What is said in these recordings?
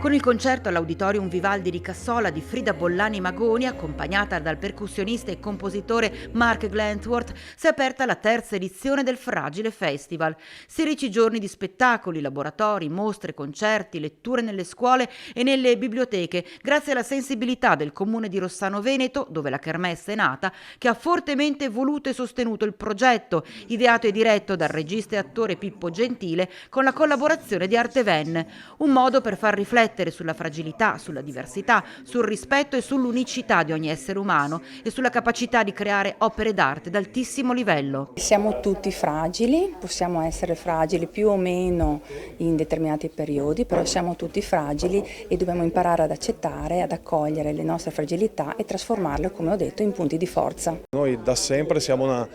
Con il concerto all'Auditorium Vivaldi di Cassola di Frida Bollani Magoni, accompagnata dal percussionista e compositore Mark Glentworth, si è aperta la terza edizione del Fragile Festival. 16 giorni di spettacoli, laboratori, mostre, concerti, letture nelle scuole e nelle biblioteche, grazie alla sensibilità del comune di Rossano Veneto, dove la kermesse è nata, che ha fortemente voluto e sostenuto il progetto, ideato e diretto dal regista e attore Pippo Gentile, con la collaborazione di Arteven. Un modo per far riflettere sulla fragilità, sulla diversità, sul rispetto e sull'unicità di ogni essere umano e sulla capacità di creare opere d'arte d'altissimo livello. Siamo tutti fragili, possiamo essere fragili più o meno in determinati periodi, però siamo tutti fragili e dobbiamo imparare ad accettare, ad accogliere le nostre fragilità e trasformarle, come ho detto, in punti di forza. Noi da sempre siamo una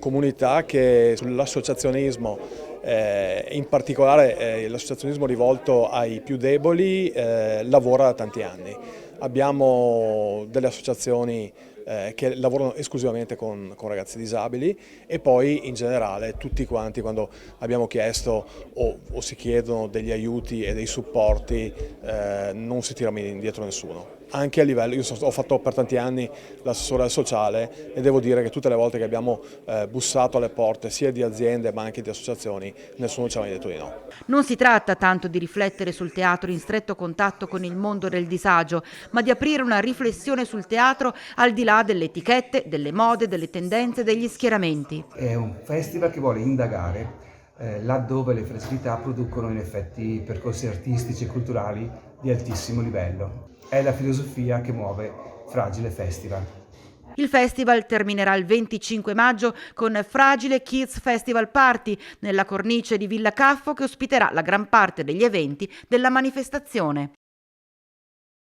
comunità che sull'associazionismo, in particolare l'associazionismo rivolto ai più deboli, lavora da tanti anni. Abbiamo delle associazioni che lavorano esclusivamente con ragazzi disabili e poi in generale tutti quanti, quando abbiamo chiesto o si chiedono degli aiuti e dei supporti, non si tira indietro nessuno. Anche a livello, io ho fatto per tanti anni l'assessore sociale e devo dire che tutte le volte che abbiamo bussato alle porte sia di aziende ma anche di associazioni, nessuno ci ha mai detto di no. Non si tratta tanto di riflettere sul teatro in stretto contatto con il mondo del disagio, ma di aprire una riflessione sul teatro al di là delle etichette, delle mode, delle tendenze, degli schieramenti. È un festival che vuole indagare laddove le fragilità producono in effetti percorsi artistici e culturali di altissimo livello. È la filosofia che muove Fragile Festival. Il festival terminerà il 25 maggio con Fragile Kids Festival Party nella cornice di Villa Caffo, che ospiterà la gran parte degli eventi della manifestazione.